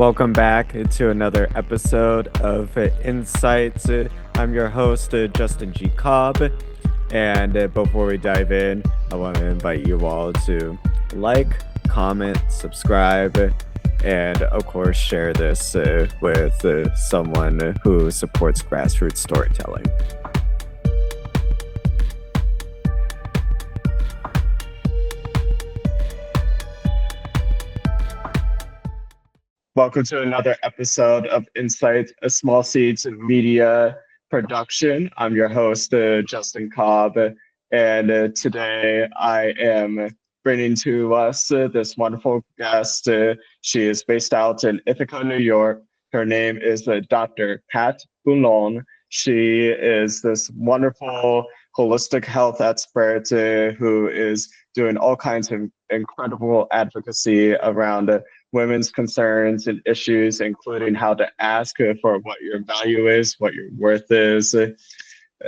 Welcome back to another episode of Insights. I'm your host, Justin G. Cobb. And before we dive in, I want to invite you all to like, comment, subscribe, and of course, share this with someone who supports grassroots storytelling. Welcome to another episode of Insights, a Small Seeds Media production. I'm your host, Justin Cobb, and today I am bringing to us this wonderful guest. She is based out in Ithaca, New York. Her name is Dr. Pat Boulogne. She is this wonderful holistic health expert who is doing all kinds of incredible advocacy around women's concerns and issues, including how to ask for what your value is, what your worth is.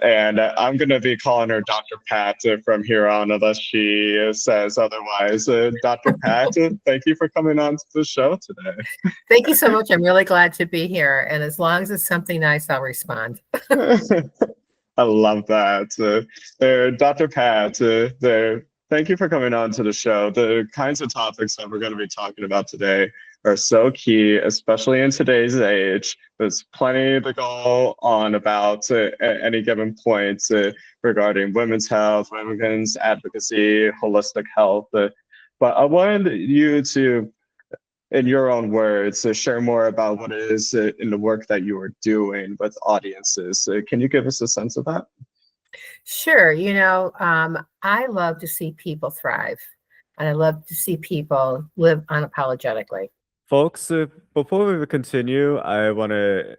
And I'm going to be calling her Dr. Pat from here on, unless she says otherwise. Dr. Pat, thank you for coming on to the show today. Thank you so much. I'm really glad to be here. And as long as it's something nice, I'll respond. I love that. Dr. Pat, thank you for coming on to the show. The kinds of topics that we're going to be talking about today are so key, especially in today's age. There's plenty to go on about at any given point regarding women's health, women's advocacy, holistic health. But I wanted you to, in your own words, share more about what it is in the work that you are doing with audiences. Can you give us a sense of that? Sure. I love to see people thrive, and I love to see people live unapologetically. Folks, before we continue, I want to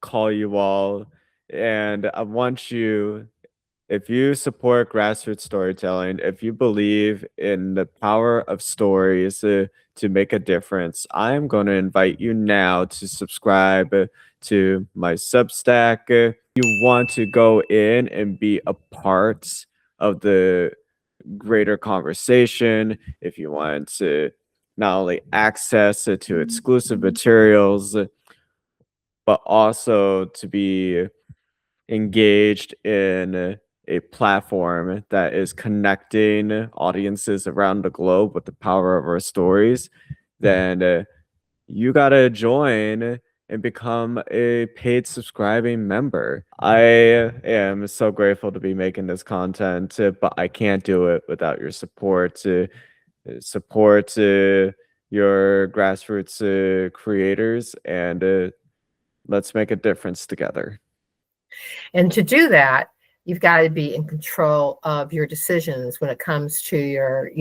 call you all, and I want you, if you support grassroots storytelling, if you believe in the power of stories to make a difference, I'm going to invite you now to subscribe to my Substack. You want to go in and be a part of the greater conversation, if you want to not only access to exclusive materials, but also to be engaged in a platform that is connecting audiences around the globe with the power of our stories, then you got to join and become a paid subscribing member. I am so grateful to be making this content, but I can't do it without your support. Support your grassroots creators, and let's make a difference together. And to do that, you've got to be in control of your decisions when it comes to your,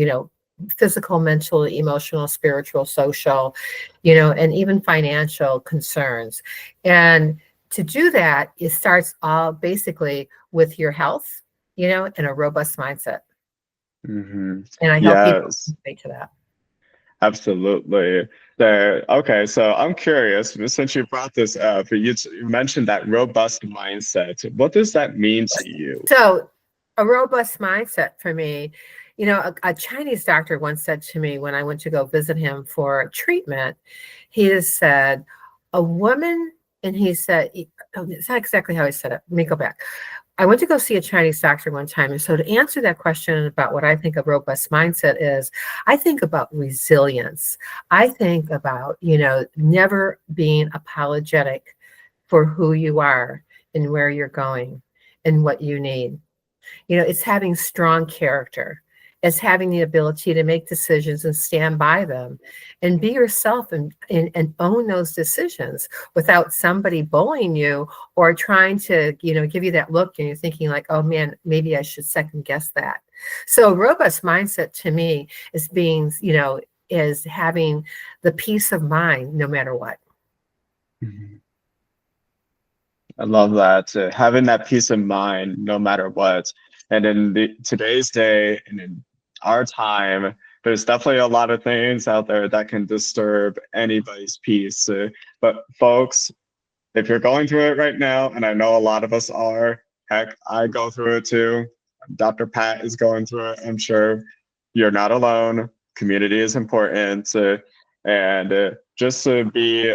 physical, mental, emotional, spiritual, social, and even financial concerns. And to do that, it starts all basically with your health, and a robust mindset. Mm-hmm. And I help people relate to that. Absolutely. Okay, so I'm curious, since you brought this up, you mentioned that robust mindset. What does that mean to you? So a robust mindset for me, a Chinese doctor once said to me when I went to go visit him for treatment, he has said, a woman, and he said, it's not exactly how he said it. Let me go back. I went to go see a Chinese doctor one time. And so to answer that question about what I think a robust mindset is, I think about resilience. I think about, never being apologetic for who you are and where you're going and what you need. It's having strong character. It's having the ability to make decisions and stand by them and be yourself and own those decisions without somebody bullying you or trying to, give you that look and you're thinking like, oh man, maybe I should second guess that. So robust mindset to me is being, is having the peace of mind no matter what. Mm-hmm. I love that. Having that peace of mind no matter what. And in today's day and in our time, there's definitely a lot of things out there that can disturb anybody's peace. But folks, if you're going through it right now, and I know a lot of us are, heck, I go through it too. Dr. Pat is going through it. I'm sure you're not alone. Community is important. and just to be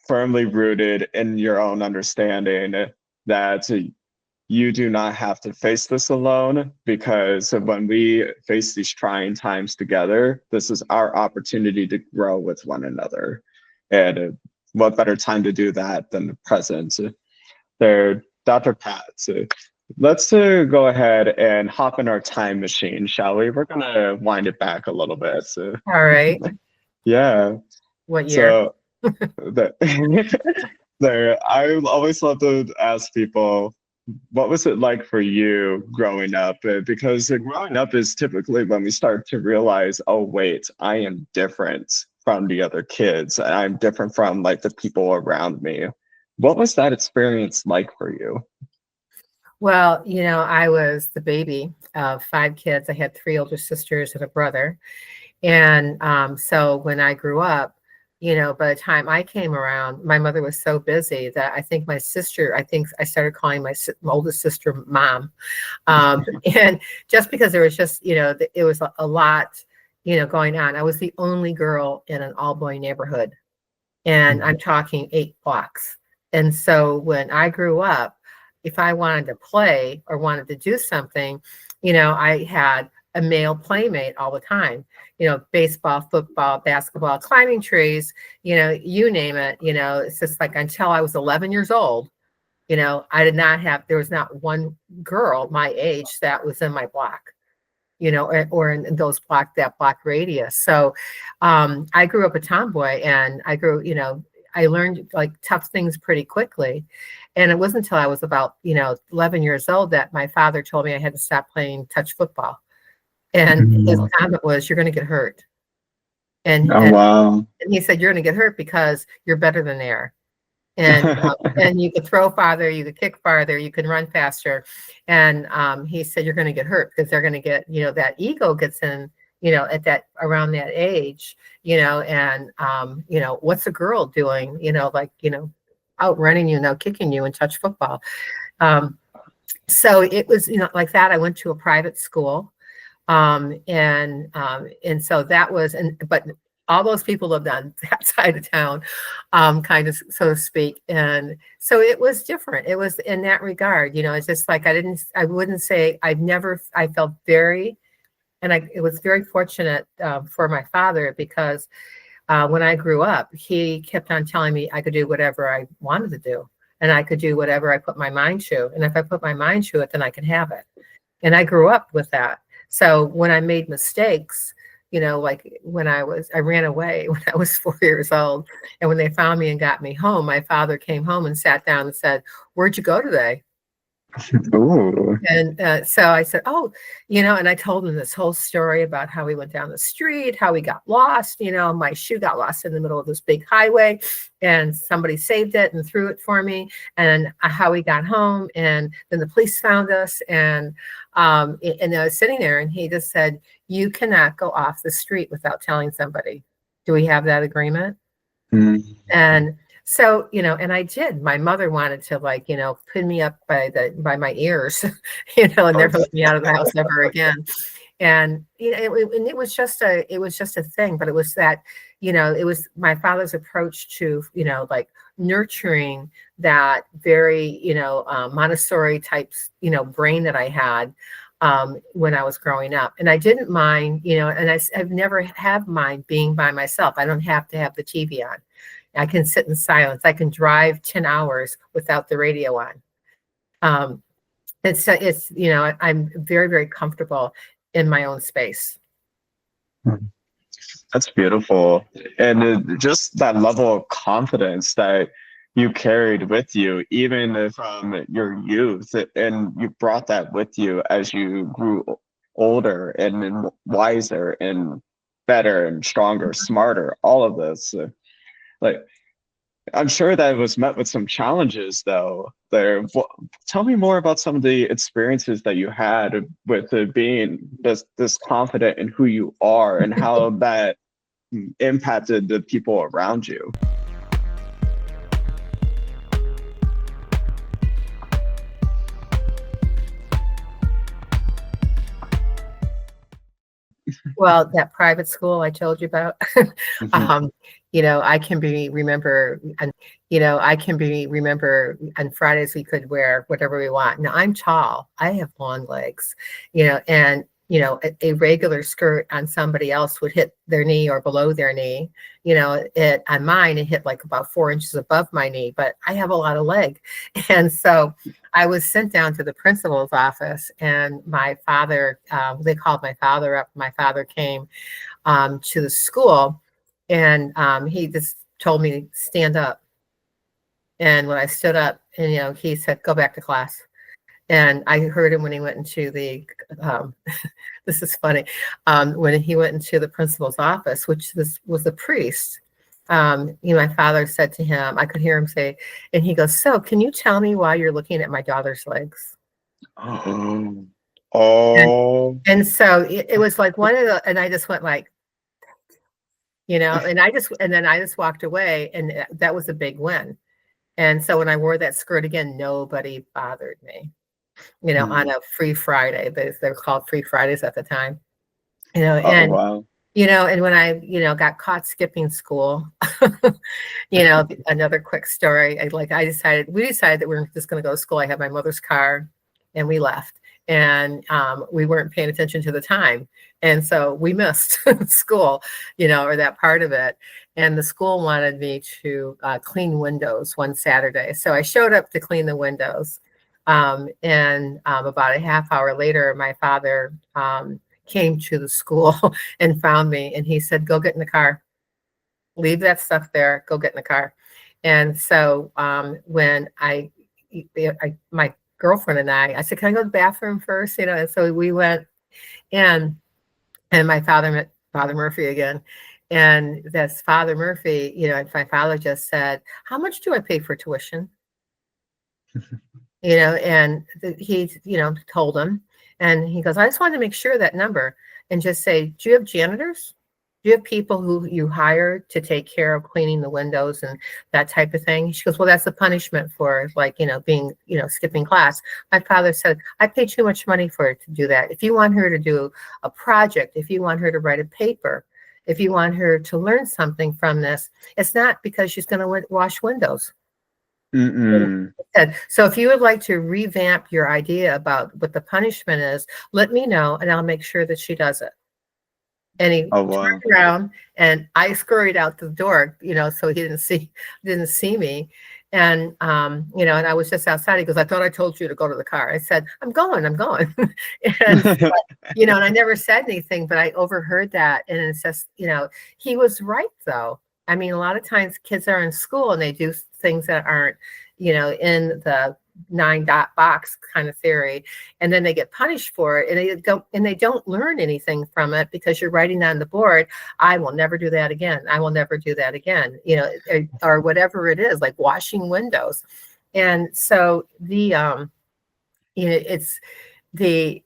firmly rooted in your own understanding that you do not have to face this alone, because when we face these trying times together, this is our opportunity to grow with one another. And what better time to do that than the present? There, Dr. Pat. So let's go ahead and hop in our time machine, shall we? We're going to wind it back a little bit. So, All right. yeah. What year? So, the, there, I always love to ask people, what was it like for you growing up? Because growing up is typically when we start to realize, oh, wait, I am different from the other kids. I'm different from like the people around me. What was that experience like for you? Well, I was the baby of 5 kids. I had 3 older sisters and a brother. And so when I grew up, by the time I came around, my mother was so busy that I think I think I started calling my oldest sister mom. And just because there was just, it was a lot, going on. I was the only girl in an all boy neighborhood. And I'm talking 8 blocks. And so when I grew up, if I wanted to play or wanted to do something, I had a male playmate all the time, baseball, football, basketball, climbing trees, you name it, it's just like until I was 11 years old, there was not one girl my age that was in my block, or in that block radius. So I grew up a tomboy, and I learned like tough things pretty quickly. And it wasn't until I was about, 11 years old that my father told me I had to stop playing touch football. And his comment was, "You're going to get hurt." And, Oh, and, wow. and he said, "You're going to get hurt because you're better than they are." And you could throw farther, you could kick farther, you can run faster. And he said, "You're going to get hurt because they're going to get, that ego gets in, at that around that age, and what's a girl doing, outrunning you, kicking you in touch football." So it was, like that. I went to a private school. And so that was, but all those people lived on that side of town, kind of, so to speak. And so it was different. It was in that regard, it's just like, I wouldn't say I felt very, and it was very fortunate for my father, because when I grew up, he kept on telling me I could do whatever I wanted to do, and I could do whatever I put my mind to. And if I put my mind to it, then I can have it. And I grew up with that. So when I made mistakes, like when I ran away when I was 4 years old. And when they found me and got me home, my father came home and sat down and said, "Where'd you go today?" Ooh. And so I said, "Oh, and I told him this whole story about how we went down the street, how we got lost. My shoe got lost in the middle of this big highway, and somebody saved it and threw it for me, and how we got home. And then the police found us, and I was sitting there, and he just said, 'You cannot go off the street without telling somebody. Do we have that agreement?'" Mm. And so, and I did. My mother wanted to, like, pin me up by my ears, and never let me out of the house ever again. And and it was just a thing. But it was that, it was my father's approach to, like nurturing that very, Montessori types, brain that I had when I was growing up. And I didn't mind, and I've never have mind being by myself. I don't have to have the TV on. I can sit in silence. I can drive 10 hours without the radio on. It's I'm very, very comfortable in my own space. That's beautiful. And just that level of confidence that you carried with you, even from your youth, and you brought that with you as you grew older and wiser and better and stronger, smarter, all of this. Like, I'm sure that was met with some challenges, though. Tell me more about some of the experiences that you had with being this confident in who you are, and how that impacted the people around you. Well, that private school I told you about, Mhm. um, I can remember, and on Fridays we could wear whatever we want. Now I'm tall, I have long legs, and a regular skirt on somebody else would hit their knee or below their knee. It on mine it hit like about 4 inches above my knee, but I have a lot of leg, and so I was sent down to the principal's office, and my father, they called my father up. My father came to the school, and he just told me, stand up. And when I stood up, and he said, go back to class. And I heard him when he went into um, this is funny, when he went into the principal's office, which was a priest. My father said to him, I could hear him say, and he goes, so can you tell me why you're looking at my daughter's legs? Oh. And, Oh. and so it was like one of the, and I just went like, and then I just walked away, and that was a big win. And so when I wore that skirt again, nobody bothered me, on Mm. a free Friday. They're called free Fridays at the time, Oh, and wow. and when I, got caught skipping school, another quick story. We decided that we were just going to go to school. I had my mother's car, and we left, and we weren't paying attention to the time, and so we missed school, or that part of it. And the school wanted me to clean windows one Saturday, so I showed up to clean the windows. And about a half hour later, my father came to the school and found me, and he said, go get in the car, leave that stuff there, go get in the car. And so when my girlfriend and I said, can I go to the bathroom first? And so we went, and my father met Father Murphy again. And that's Father Murphy, and my father just said, how much do I pay for tuition? And he, told him, and he goes, I just wanted to make sure that number, and just say, do you have janitors? Do you have people who you hire to take care of cleaning the windows and that type of thing? She goes, well, that's the punishment for, like, being, skipping class. My father said, I pay too much money for her to do that. If you want her to do a project, if you want her to write a paper, if you want her to learn something from this, it's not because she's going to wash windows. Mm-mm. So if you would like to revamp your idea about what the punishment is, let me know, and I'll make sure that she does it. And he Oh, turned wow. around, and I scurried out the door, so he didn't see me. And and I was just outside. He goes, I thought I told you to go to the car. I said, I'm going. And and I never said anything, but I overheard that. And it's just, he was right though. I mean, a lot of times kids are in school and they do things that aren't, in the 9 dot box kind of theory, and then they get punished for it, and they don't learn anything from it, because you're writing on the board, I will never do that again. I will never do that again, or whatever it is, like washing windows. And so it's the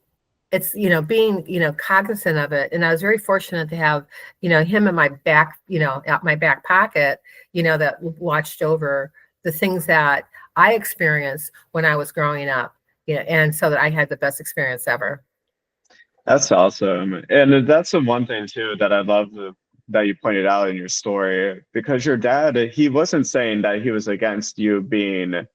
being cognizant of it. And I was very fortunate to have him in my back, out my back pocket, that watched over the things that I experienced when I was growing up, and so that I had the best experience ever. That's awesome. And that's the one thing too that I love that you pointed out in your story, because your dad, he wasn't saying that he was against you being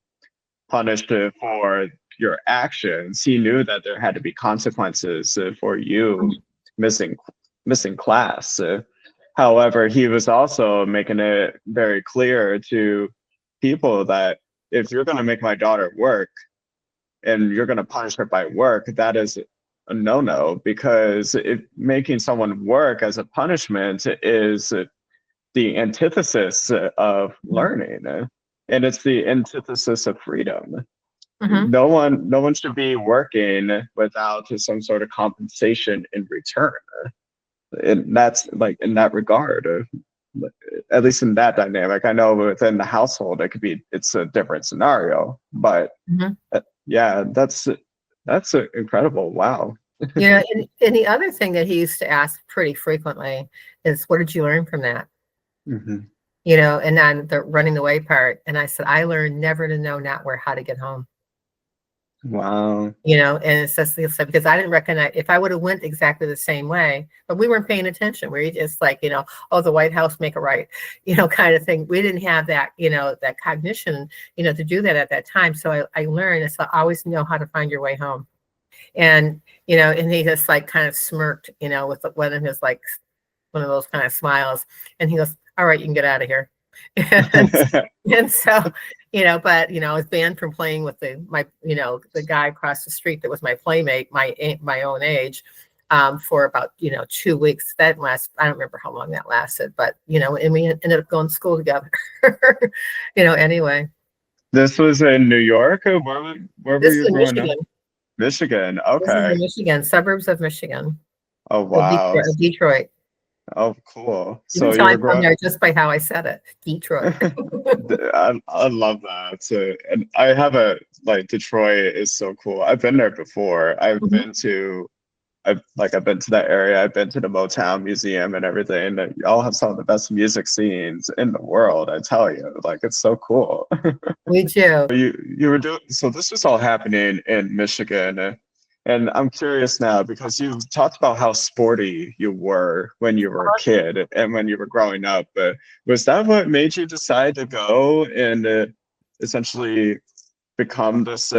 punished for your actions. He knew that there had to be consequences for you missing missing class. However, he was also making it very clear to people that if you're going to make my daughter work and you're going to punish her by work, that is a no-no, because if making someone work as a punishment is the antithesis of learning, and it's the antithesis of freedom. Mm-hmm. No one should be working without some sort of compensation in return. And that's like in that regard, at least in that dynamic. I know within the household it's a different scenario, but Mm-hmm. yeah, that's incredible. Wow. And the other thing that he used to ask pretty frequently is, what did you learn from that? Hmm. And then the running away part. And I said, I learned never to know not where, how to get home. Wow. And it's just because I didn't recognize if I would have went exactly the same way, but we weren't paying attention. We were just like, oh, the White House make it right, kind of thing. We didn't have that, that cognition, to do that at that time. So I learned it's always know how to find your way home. And, and he just like kind of smirked, with one of his like one of those kind of smiles. And he goes, all right, you can get out of here. And so, but I was banned from playing with the guy across the street that was my playmate, my own age, for about 2 weeks. That last, I don't remember how long that lasted, but and we ended up going to school together. Anyway. This was in New York, or where were This is you in growing up? Michigan. Michigan. This is in Okay. Michigan, suburbs of Michigan, Oh wow. Of Detroit. Oh, cool. You can So tell you were I'm from growing. there just by how I said it, Detroit. I love that. So, and I have a like Detroit is so cool. I've been there before. I've been to that area. I've been to the Motown Museum and everything. And y'all have some of the best music scenes in the world, I tell you. Like it's so cool. We do. You were doing so this was all happening in Michigan. And I'm curious now because you talked about how sporty you were when you were a kid and when you were growing up. But was that what made you decide to go and essentially become this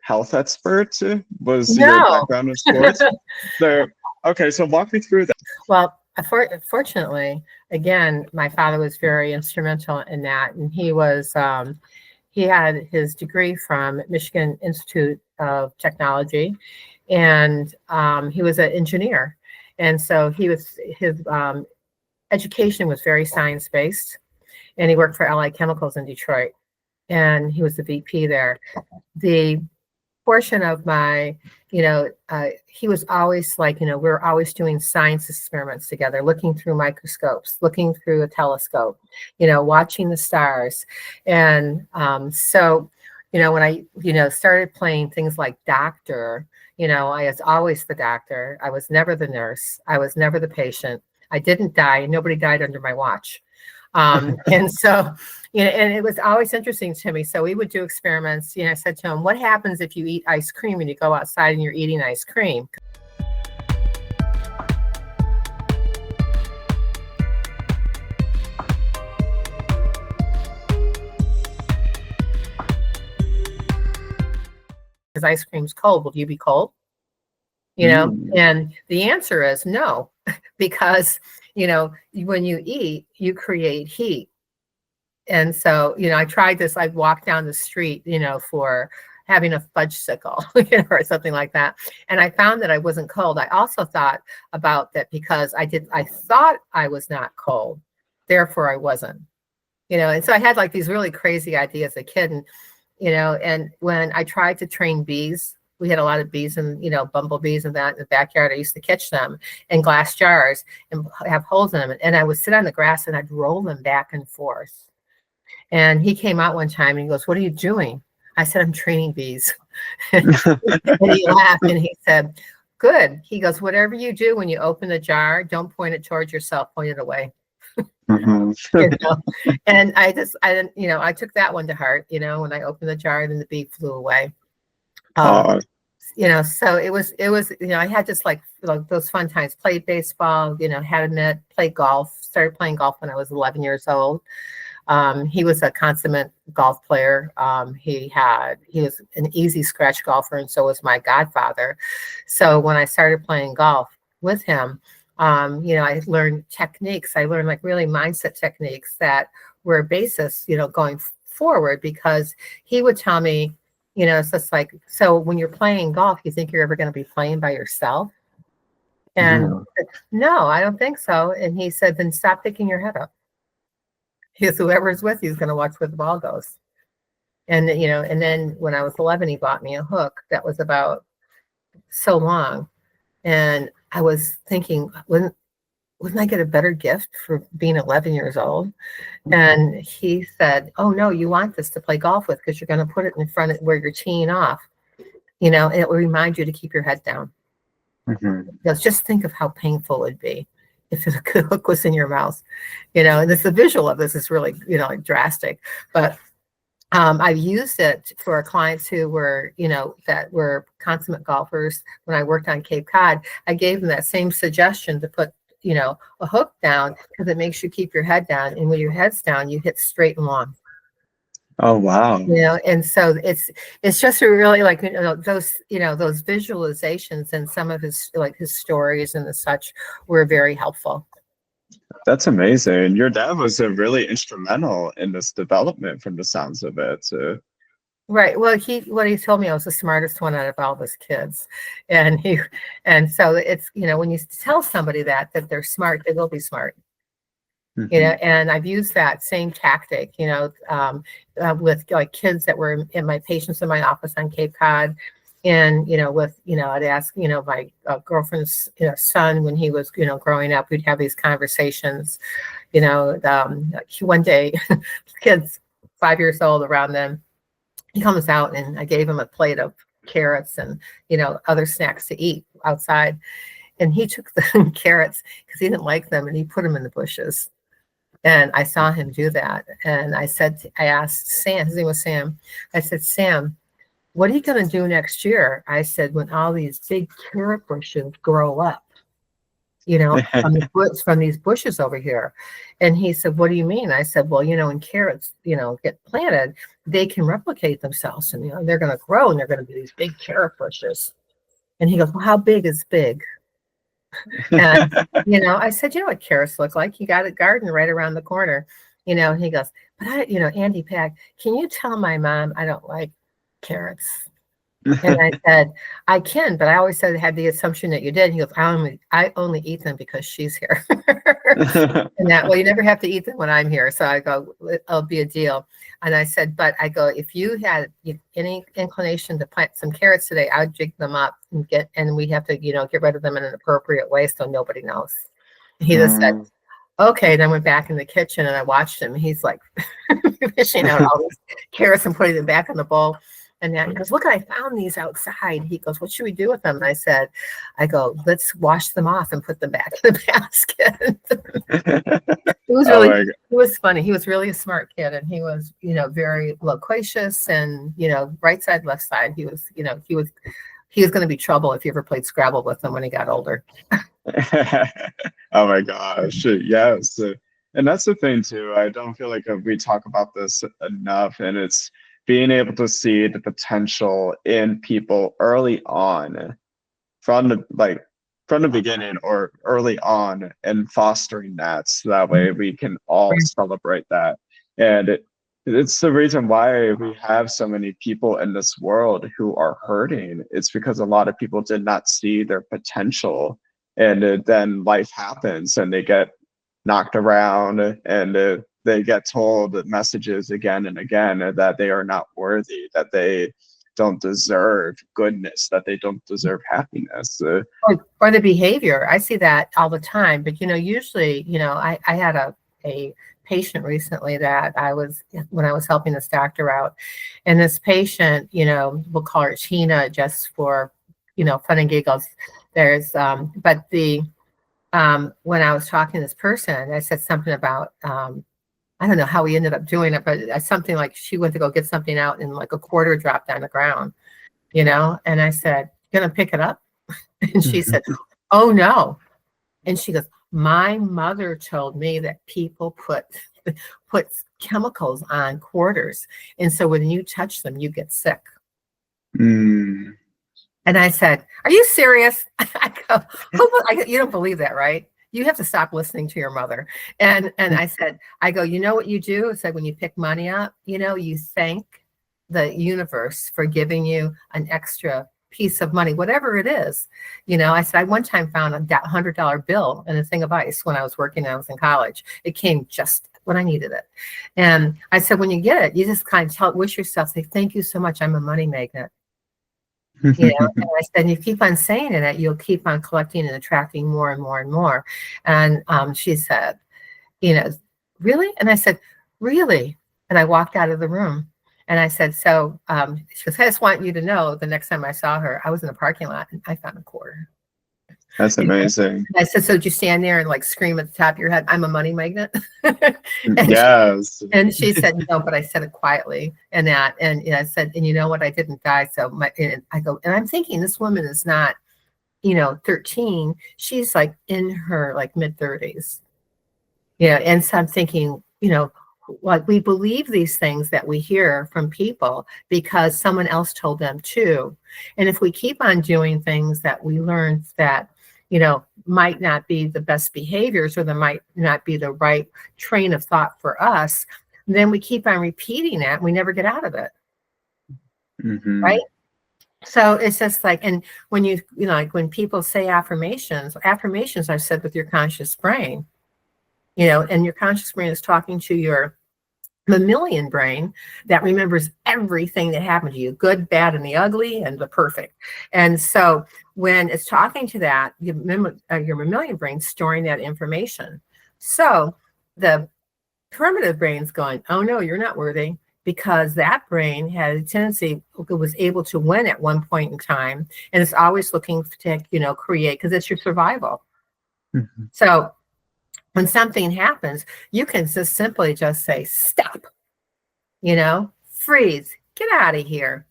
health expert? Was your No. background in sports? There. Okay, so walk me through that. Well, fortunately, again, my father was very instrumental in that, and he had his degree from Michigan Institute of Technology, and he was an engineer, and so his education was very science based, and he worked for Allied Chemicals in Detroit, and he was the VP there. The portion of my, he was always like, we were always doing science experiments together, looking through microscopes, looking through a telescope, watching the stars. And so, when I, started playing things like doctor, I was always the doctor. I was never the nurse. I was never the patient. I didn't die. Nobody died under my watch. And so, and it was always interesting to me. So we would do experiments. I said to him, what happens if you eat ice cream and you go outside and you're eating ice cream? Because ice cream's cold, will you be cold? And the answer is no, because, when you eat, you create heat. And so, I tried this, I'd walk down the street, for having a fudgesicle, or something like that. And I found that I wasn't cold. I also thought about that because I thought I was not cold, therefore I wasn't, and so I had like these really crazy ideas as a kid. And, and when I tried to train bees, we had a lot of bees and, bumblebees and that in the backyard. I used to catch them in glass jars and have holes in them. And I would sit on the grass and I'd roll them back and forth. And he came out one time and he goes, what are you doing? I said, I'm training bees. And he laughed and he said, good. He goes, whatever you do when you open the jar, don't point it towards yourself, point it away. And I took that one to heart, when I opened the jar and the bee flew away. So it was, I had just like those fun times, played baseball, had a mitt, played golf, started playing golf when I was 11 years old. He was a consummate golf player. He was an easy scratch golfer, and so was my godfather. So when I started playing golf with him, I learned techniques. I learned like really mindset techniques that were a basis, going forward, because he would tell me, it's just like, so when you're playing golf, you think you're ever going to be playing by yourself? And no, I don't think so. And he said, then stop picking your head up. Because whoever's with you is going to watch where the ball goes. And, and then when I was 11, he bought me a hook that was about so long. And I was thinking, wouldn't I get a better gift for being 11 years old? And he said, oh, no, you want this to play golf with because you're going to put it in front of where you're teeing off, and it will remind you to keep your head down. Just think of how painful it would be if the hook was in your mouth, and the visual of this is really, like drastic. But I've used it for clients who were, that were consummate golfers. When I worked on Cape Cod, I gave them that same suggestion to put, a hook down because it makes you keep your head down. And when your head's down, you hit straight and long. Oh, wow. And so it's just a really like those visualizations and some of his stories and the such were very helpful. That's amazing. Your dad was really instrumental in this development from the sounds of it. Right. Well, what he told me, I was the smartest one out of all of his kids, and so it's when you tell somebody that they're smart, they will be smart. And I've used that same tactic, with like kids that were in my patients in my office on Cape Cod. And, I'd ask, my girlfriend's, son, when he was, growing up, we'd have these conversations, one day, kids 5 years old around them, he comes out and I gave him a plate of carrots and, other snacks to eat outside. And he took the carrots because he didn't like them and he put them in the bushes. And I saw him do that. And I asked Sam, his name was Sam. I said, Sam, what are you going to do next year? I said, when all these big carrot bushes grow up, from these bushes over here. And he said, what do you mean? I said, well, when carrots, get planted, they can replicate themselves and, they're going to grow and they're going to be these big carrot bushes. And he goes, well, how big is big? And, I said, what carrots look like? You got a garden right around the corner, and he goes, but Andy Pack, can you tell my mom I don't like carrots? And I said, I can, but I always said I had the assumption that you did. He goes, I only eat them because she's here. And well, you never have to eat them when I'm here. So I go, it'll be a deal. And I said, but I go, if you had any inclination to plant some carrots today, I'd jig them up and we have to, get rid of them in an appropriate way so nobody knows. And he just said, okay. Then went back in the kitchen and I watched him. He's like fishing out all these carrots and putting them back in the bowl. And then he goes, look, I found these outside. He goes, what should we do with them? And I go, let's wash them off and put them back in the basket. It was funny. He was really a smart kid and he was, very loquacious and, right side, left side. He was going to be trouble if you ever played Scrabble with him when he got older. Oh my gosh. Yes. And that's the thing too. I don't feel like we talk about this enough, and it's being able to see the potential in people early on from the beginning or early on, and fostering that so that way we can all celebrate that. And it's the reason why we have so many people in this world who are hurting. It's because a lot of people did not see their potential, and then life happens and they get knocked around and they get told messages again and again that they are not worthy, that they don't deserve goodness, that they don't deserve happiness. Or the behavior. I see that all the time. But, usually, I had a patient recently that when I was helping this doctor out. And this patient, we'll call her Tina just for, fun and giggles. But when I was talking to this person, I said something about, I don't know how we ended up doing it, but something like she went to go get something out and like a quarter dropped on the ground, and I said, "Gonna pick it up?" And she said, "Oh no." And she goes, "My mother told me that people put chemicals on quarters. And so when you touch them, you get sick." Mm. And I said, "Are you serious?" I go, "You don't believe that, right? You have to stop listening to your mother." And I go, "You know what you do?" I said, "When you pick money up, you thank the universe for giving you an extra piece of money, whatever it is." I said, I one time found a $100 bill in a thing of ice when I was was in college. It came just when I needed it. And I said, when you get it, you just kind of wish yourself, say, "Thank you so much. I'm a money magnet." And I said, you keep on saying it, you'll keep on collecting and attracting more and more and more. And she said, "Really?" And I said, "Really?" And I walked out of the room and I said, so she goes, "I just want you to know the next time I saw her, I was in the parking lot and I found a quarter." That's amazing. I said, so did you stand there and like scream at the top of your head, I'm a money magnet? and, she, Yes. and she said, no, but I said it quietly and that. And I said, and you know what? I didn't die. So and I go, and I'm thinking this woman is not, 13. She's like in her like mid 30s. Yeah. And so I'm thinking, like we believe these things that we hear from people because someone else told them to. And if we keep on doing things that we learn that, might not be the best behaviors or that might not be the right train of thought for us, then we keep on repeating that and we never get out of it. Mm-hmm. Right. So it's just like, and when like when people say affirmations are said with your conscious brain, and your conscious brain is talking to your mammalian brain that remembers everything that happened to you, good, bad, and the ugly, and the perfect. And so when it's talking to that, your mammalian brain storing that information. So the primitive brain's going, oh no, you're not worthy, because that brain had a tendency, was able to win at one point in time, and it's always looking to, create, because it's your survival. Mm-hmm. So when something happens, you can just simply just say, stop, freeze, get out of here,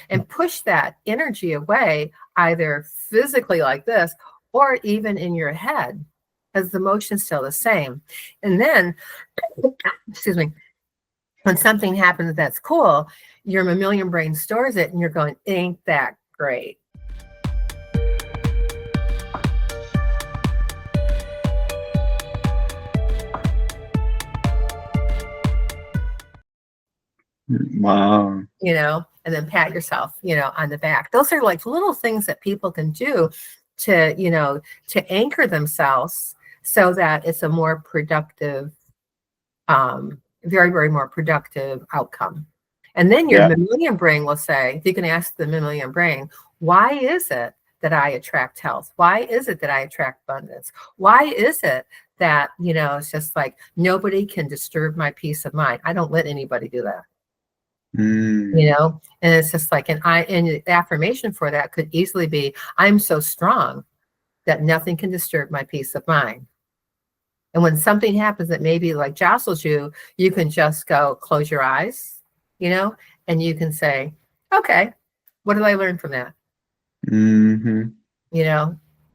and push that energy away, either physically like this, or even in your head, because the motion's still the same. And then, excuse me, when something happens that's cool, your mammalian brain stores it and you're going, ain't that great? Wow. And then pat yourself, on the back. Those are like little things that people can do to, to anchor themselves so that it's a more productive, very, very more productive outcome. And then your mammalian brain will say, you can ask the mammalian brain, why is it that I attract health? Why is it that I attract abundance? Why is it that, it's just like nobody can disturb my peace of mind? I don't let anybody do that. And it's just like, and the affirmation for that could easily be, I'm so strong that nothing can disturb my peace of mind. And when something happens that maybe like jostles you, you can just go close your eyes, and you can say, okay, what did I learn from that? Mm-hmm.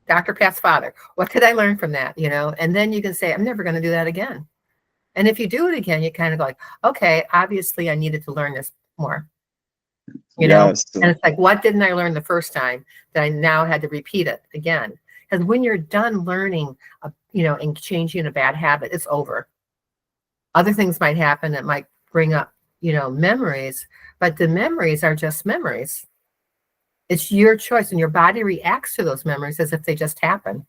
Dr. Pat's father, what could I learn from that? And then you can say, I'm never going to do that again. And if you do it again, you kind of go like, okay, obviously I needed to learn this more. Yes. And it's like, what didn't I learn the first time that I now had to repeat it again? Because when you're done learning, and changing a bad habit, it's over. Other things might happen that might bring up, memories, but the memories are just memories. It's your choice, and your body reacts to those memories as if they just happened.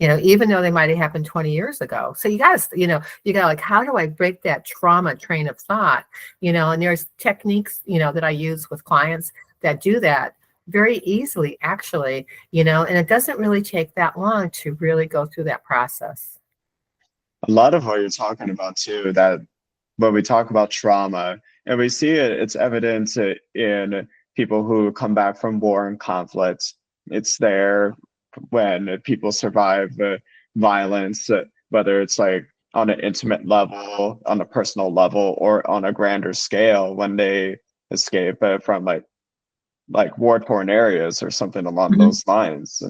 Even though they might have happened 20 years ago. So you got to like, how do I break that trauma train of thought? And there's techniques, that I use with clients that do that very easily, actually, and it doesn't really take that long to really go through that process. A lot of what you're talking about too, that when we talk about trauma, and we see it's evident in people who come back from war and conflict. It's there when people survive violence, whether it's like on an intimate level, on a personal level, or on a grander scale, when they escape from like war-torn areas or something along those lines.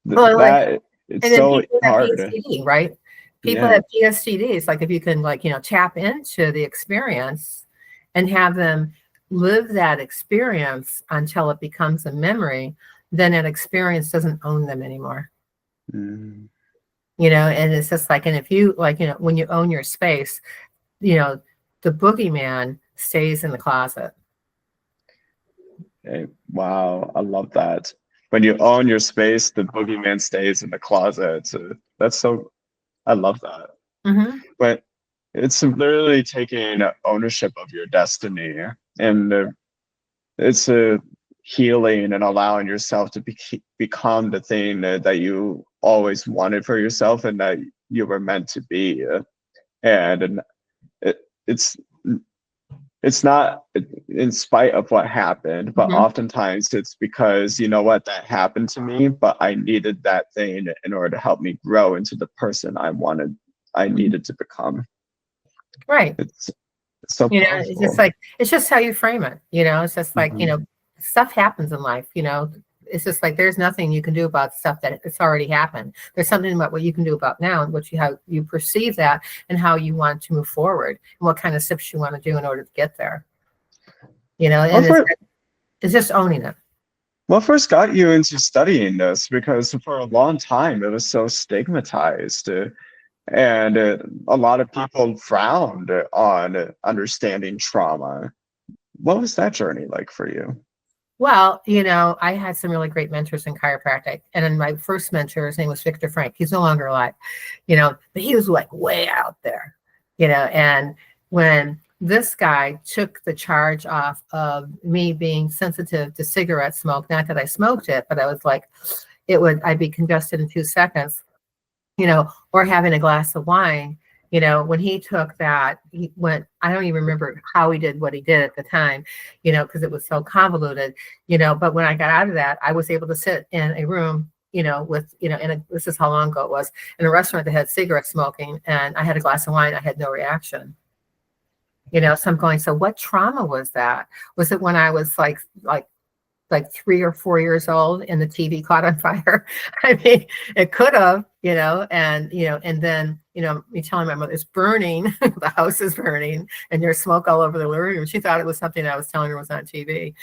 Well, That it's and then so people have hard. PTSD, right? People have PTSDs. Like if you can, like, tap into the experience and have them live that experience until it becomes a memory, then that experience doesn't own them anymore. Mm. And it's just like, and if you like, when you own your space, the boogeyman stays in the closet. Okay. Wow, I love that. When you own your space, the boogeyman stays in the closet. That's so, I love that. Mm-hmm. But it's literally taking ownership of your destiny, and it's a healing and allowing yourself to become the thing that you always wanted for yourself and that you were meant to be. And it, it's it's not in spite of what happened, but Mhm. oftentimes it's because, you know what, that happened to me, but I needed that thing in order to help me grow into the person I Mhm. needed to become. Right. It's so It's just powerful. like, it's just how you frame it. It's just like, Mhm. stuff happens in life. It's just like there's nothing you can do about stuff that it's already happened. There's something about what you can do about now and how you perceive that and how you want to move forward and what kind of steps you want to do in order to get there. What And for, it's just owning it. what first got you into studying this? Because for a long time it was so stigmatized, and a lot of people frowned on understanding trauma. What was that journey like for you? Well, I had some really great mentors in chiropractic. And then my first mentor, his name was Victor Frank. He's no longer alive, but he was like way out there, and when this guy took the charge off of me being sensitive to cigarette smoke, not that I smoked it, but I was like, I'd be congested in 2 seconds, or having a glass of wine. When he took that, he went, I don't even remember how he did what he did at the time, because it was so convoluted, but when I got out of that, I was able to sit in a room, with, this is how long ago it was, in a restaurant that had cigarette smoking, and I had a glass of wine, I had no reaction. So I'm going, so what trauma was that? Was it when I was like 3 or 4 years old and the TV caught on fire? I mean, it could have, and then, me telling my mother it's burning, the house is burning, and there's smoke all over the living room. She thought it was something I was telling her was on TV.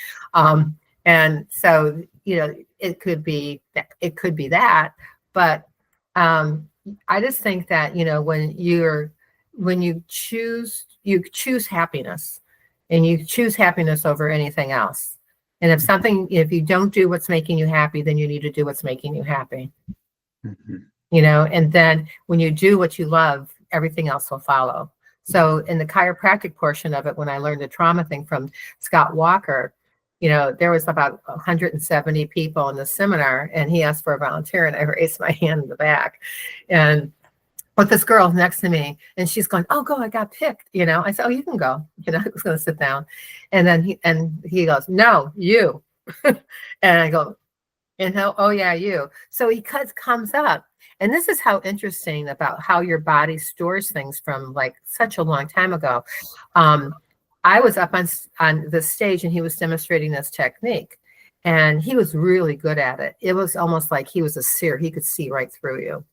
And so, it could be that, but I just think that, when you choose happiness, and you choose happiness over anything else. And if you don't do what's making you happy, then you need to do what's making you happy, Mhm. and then when you do what you love, everything else will follow. So in the chiropractic portion of it, when I learned the trauma thing from Scott Walker, there was about 170 people in the seminar, and he asked for a volunteer, and I raised my hand in the back. And with this girl next to me, and she's going, "Oh, go! I got picked." I said, "Oh, you can go." I was going to sit down, and then he goes, "No, you," and I go, and he'll, "Oh yeah, you." So he comes up, and this is how interesting about how your body stores things from like such a long time ago. Um, I was up on the stage, and he was demonstrating this technique, and he was really good at it. It was almost like he was a seer; he could see right through you.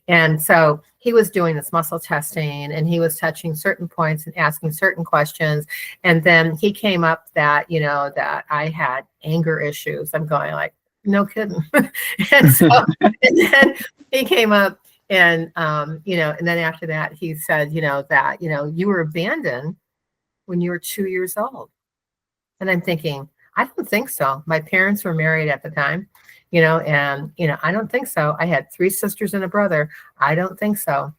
And so he was doing this muscle testing, and he was touching certain points and asking certain questions. And then he came up that, that I had anger issues. I'm going like, no kidding. And so, and then he came up, and, and then after that, he said, that, you were abandoned when you were 2 years old. And I'm thinking, I don't think so. My parents were married at the time, and, I don't think so. I had 3 sisters and a brother. I don't think so.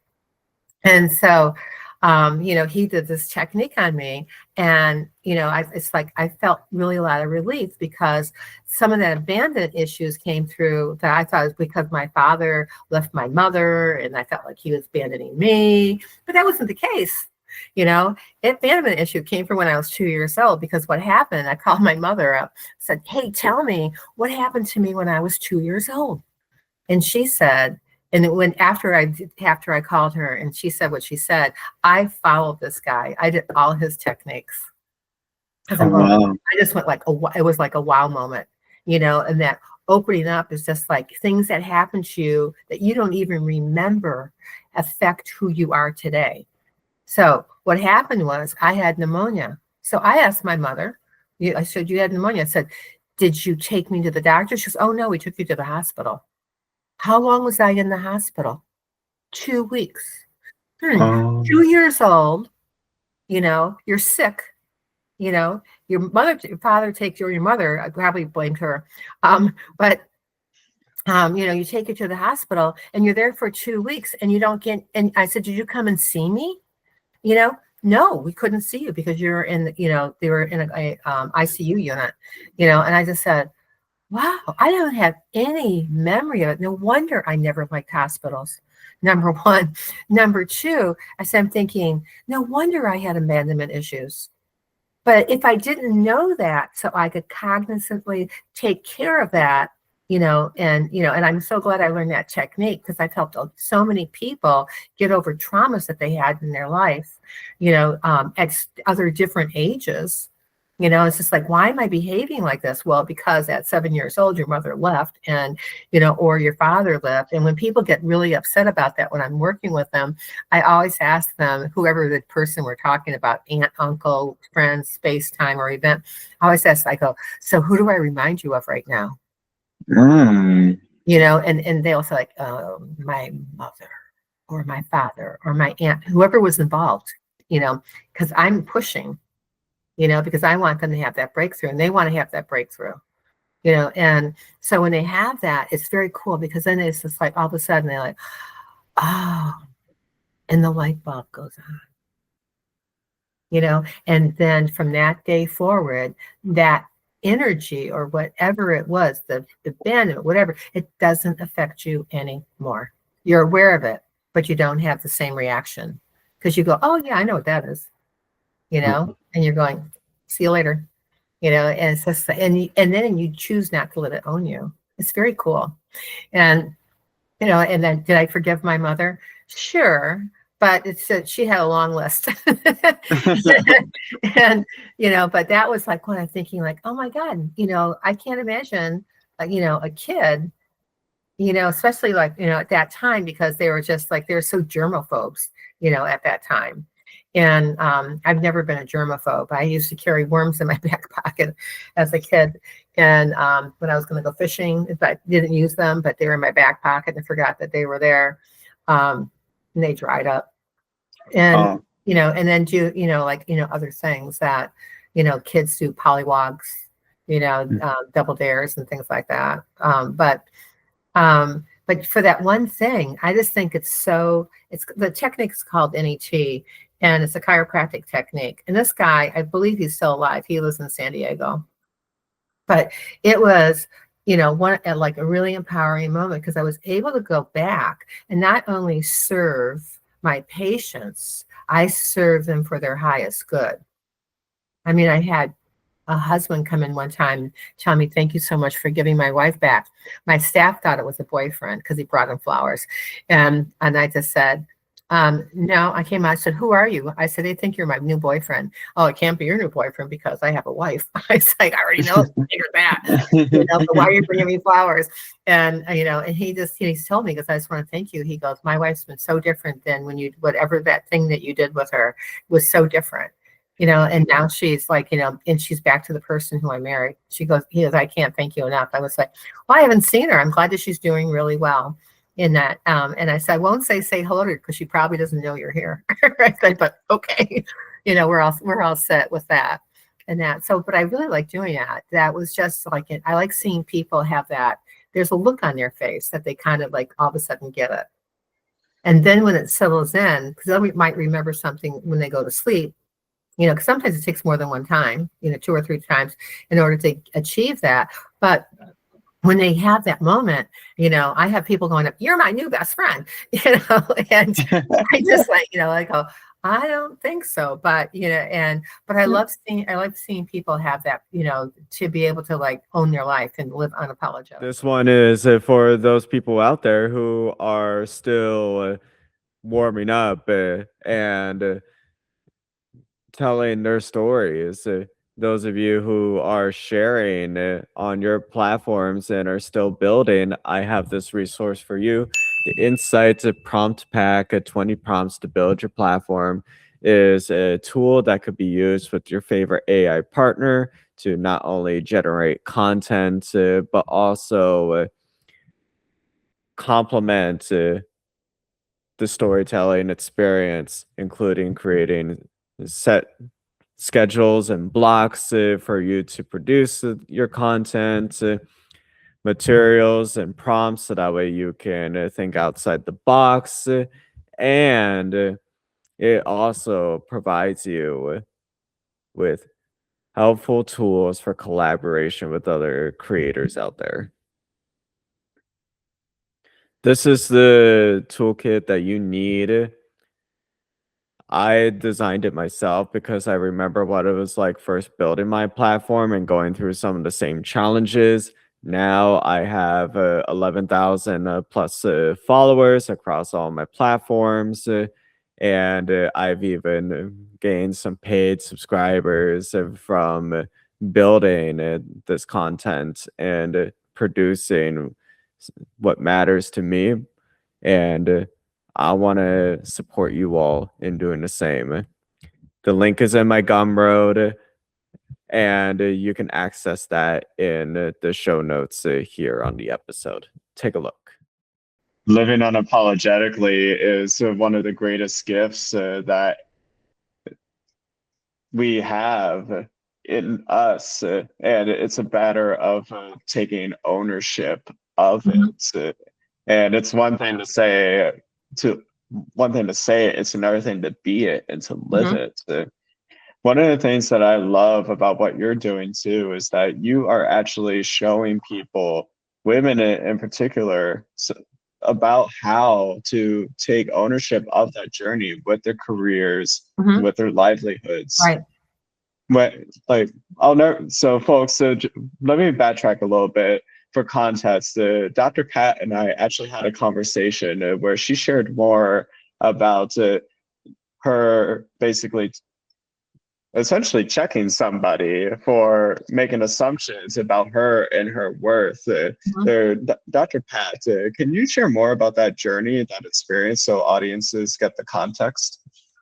And so, he did this technique on me, and, it's like I felt really a lot of relief because some of the abandonment issues came through that I thought it was because my father left my mother, and I felt like he was abandoning me, but that wasn't the case. Abandonment issue came from when I was 2 years old, because what happened, I called my mother up, said, "Hey, tell me what happened to me when I was 2 years old." And she said, and when after I called her and she said what she said, I followed this guy. I did all his techniques because Oh, I'm going. wow. I just went like it was like a wow moment, and that opening up is just like things that happen to you that you don't even remember affect who you are today. So what happened was I had pneumonia. So I asked my mother, I said, "You had pneumonia." I said, "Did you take me to the doctor?" She goes, "Oh no, we took you to the hospital." How long was I in the hospital? 2 weeks. Um, 2 years old, you're sick, your mother, your father takes you, or your mother, I probably blamed her. But you take her to the hospital, and you're there for 2 weeks, and you don't get, and I said, "Did you come and see me?" No, we couldn't see you because you're in the, they were in a ICU unit, and I just said, wow, I don't have any memory of it. No wonder I never liked hospitals. Number one. Number two, I said, I'm thinking, no wonder I had abandonment issues. But if I didn't know that, so I could cognizantly take care of that, and I'm so glad I learned that technique because I've helped so many people get over traumas that they had in their life, at other different ages. It's just like, why am I behaving like this? Well, because at 7 years old, your mother left or your father left. And when people get really upset about that, when I'm working with them, I always ask them, whoever the person we're talking about, aunt, uncle, friend, space, time, or event, I go, so who do I remind you of right now? Mm. And they'll say like, my mother or my father or my aunt, whoever was involved, because I'm pushing, because I want them to have that breakthrough and they want to have that breakthrough, and so when they have that, it's very cool because then it's just like all of a sudden they're like, oh, and the light bulb goes on, and then from that day forward, that energy or whatever it was, the bend, whatever, it doesn't affect you anymore. You're aware of it, but you don't have the same reaction because you go, oh yeah, I know what that is, and you're going, see you later, and it's just, and then you choose not to let it own you. It's very cool. And and then did I forgive my mother? Sure. But she had a long list. And, but that was like when I'm thinking like, oh my God, I can't imagine, a kid, especially like, at that time, because they were just like, they were so germaphobes, at that time. And I've never been a germaphobe. I used to carry worms in my back pocket as a kid. And when I was going to go fishing, I didn't use them, but they were in my back pocket and forgot that they were there. And they dried up. And, Oh. and then do, other things that, kids do, polywogs, double dares and things like that. But for that one thing, I just think it's the technique is called NET, and it's a chiropractic technique. And this guy, I believe he's still alive. He lives in San Diego. But it was, like a really empowering moment because I was able to go back and not only serve my patients, I serve them for their highest good. I mean, I had a husband come in one time, tell me, thank you so much for giving my wife back. My staff thought it was a boyfriend because he brought him flowers. And I just said, no, I came out, I said, who are you? I said, they think you're my new boyfriend. Oh, it can't be your new boyfriend because I have a wife. I was like, I already know, figure that, but why are you bringing me flowers? And, and he's told me, because I just want to thank you. He goes, my wife's been so different than whatever that thing that you did with her was so different. And now she's like, and she's back to the person who I married. He goes, I can't thank you enough. I was like, well, I haven't seen her. I'm glad that she's doing really well in that. And I said, I won't say hello to her because she probably doesn't know you're here. I said, but okay, we're all set with that and that. So, but I really like doing that. That was just like it. I like seeing people have that. There's a look on their face that they kind of like all of a sudden get it. And then when it settles in, because they might remember something when they go to sleep, because sometimes it takes more than one time, 2 or 3 times in order to achieve that. But when they have that moment, I have people going up, you're my new best friend, and I just like, I go, I don't think so. But, but I like seeing people have that, to be able to like own their life and live unapologetic. This one is for those people out there who are still warming up and telling their stories. Those of you who are sharing on your platforms and are still building, I have this resource for you. The Insights Prompt Pack, 20 prompts to build your platform, is a tool that could be used with your favorite AI partner to not only generate content, but also complement the storytelling experience, including creating set schedules and blocks for you to produce your content, materials and prompts, so that way you can think outside the box. And it also provides you with helpful tools for collaboration with other creators out there. This is the toolkit that you need. I designed it myself because I remember what it was like first building my platform and going through some of the same challenges. Now I have 11,000 plus followers across all my platforms. And I've even gained some paid subscribers from building this content and producing what matters to me. And I want to support you all in doing the same. The link is in my Gumroad, and you can access that in the show notes here on the episode. Take a look. Living unapologetically is one of the greatest gifts that we have in us, and it's a matter of taking ownership of Mhm. it. And it's one thing to say to one thing to say it, it's another thing to be it and to live Mhm. it. One of the things that I love about what you're doing too is that you are actually showing people, women in particular, about how to take ownership of that journey with their careers, Mhm. with their livelihoods. Right. But like, I'll never. So, folks, let me backtrack a little bit for context. Dr. Pat and I actually had a conversation where she shared more about her basically essentially checking somebody for making assumptions about her and her worth. Mhm. Dr. Pat, can you share more about that journey, that experience, so audiences get the context?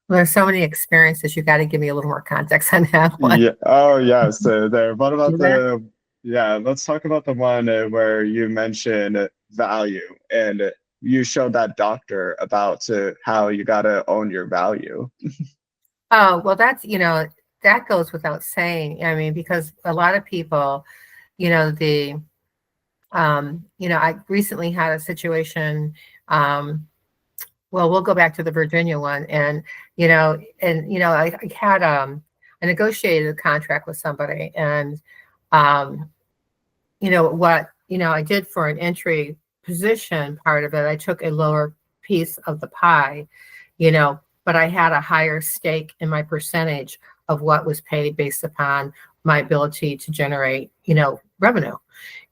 Well, there's so many experiences. You got to give me a little more context on that one. Yeah. Oh, yes. There. What about Do that. Yeah, let's talk about the one where you mentioned value and you showed that doctor about how you got to own your value. Oh, well, that goes without saying. I mean, because a lot of people, you know, I recently had a situation. Well, we'll go back to the Virginia one, and I had I negotiated a contract with somebody, and um, what I did for an entry position part of it, I took a lower piece of the pie, but I had a higher stake in my percentage of what was paid based upon my ability to generate revenue.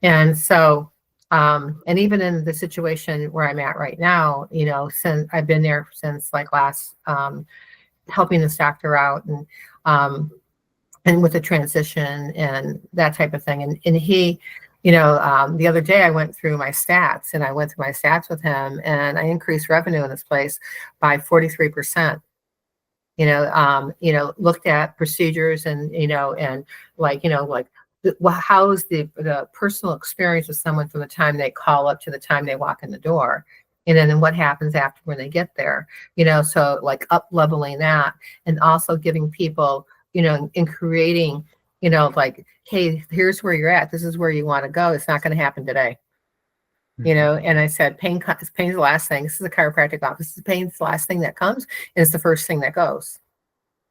And so and even in the situation where I'm at right now, since I've been there since like last helping this doctor out, and with the transition and that type of thing. And he, the other day I went through my stats, and I went through my stats with him, and I increased revenue in this place by 43%. Looked at procedures, and how's the personal experience with someone from the time they call up to the time they walk in the door, and then what happens after when they get there. So like up leveling that, and also giving people, in creating, like, hey, here's where you're at, this is where you want to go, it's not going to happen today. And I said, pain's the last thing. This is a chiropractic office. Pain's the last thing that comes, and it's the first thing that goes.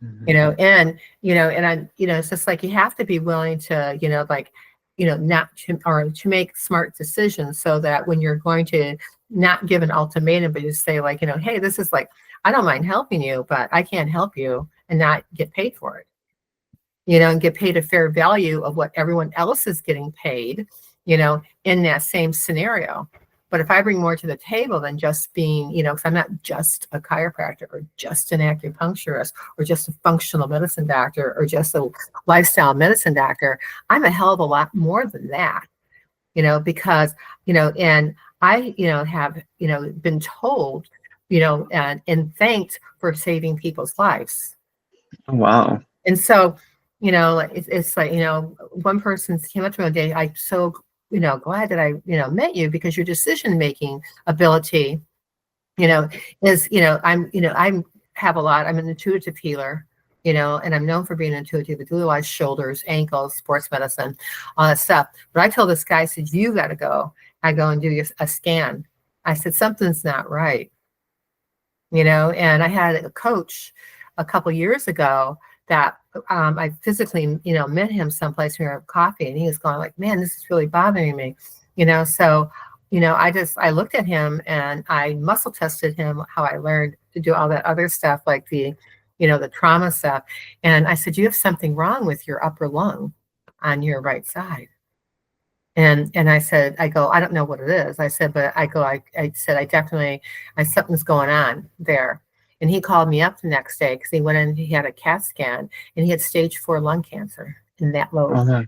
It's just like you have to be willing to, not to, or to make smart decisions, so that when you're going to not give an ultimatum, but just say, like, hey, this is like, I don't mind helping you, but I can't help you and not get paid for it, and get paid a fair value of what everyone else is getting paid, in that same scenario. But if I bring more to the table than just being, because I'm not just a chiropractor or just an acupuncturist or just a functional medicine doctor or just a lifestyle medicine doctor, I'm a hell of a lot more than that, because, and I, have, been told, and thanked for saving people's lives. Wow. And so, it's like, one person came up to me one day, I'm so, glad that I, met you, because your decision-making ability, is, I'm an intuitive healer, and I'm known for being intuitive. I do a lot of shoulders, ankles, sports medicine, all that stuff. But I told this guy, I said, you got to go. I go and do a scan. I said, something's not right. And I had a coach a couple years ago that I physically, met him someplace, we were having coffee, and he was going like, man, this is really bothering me, so, I looked at him and I muscle tested him, how I learned to do all that other stuff, like the the trauma stuff. And I said, you have something wrong with your upper lung on your right side. And I said, I go, I don't know what it is. I said, but I said, something's going on there. And he called me up the next day because he went in, he had a CAT scan, and he had stage 4 lung cancer in that lobe.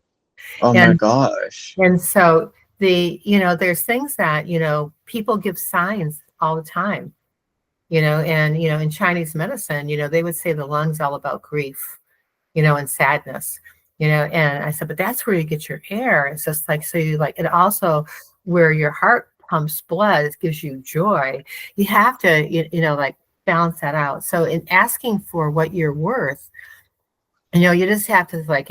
Oh my gosh. And so there's things that, people give signs all the time, and, in Chinese medicine, they would say the lung's all about grief, and sadness, and I said, but that's where you get your air. It's just like, so you like, it also where your heart pumps blood, it gives you joy. You have to, like balance that out. So in asking for what you're worth, you just have to like,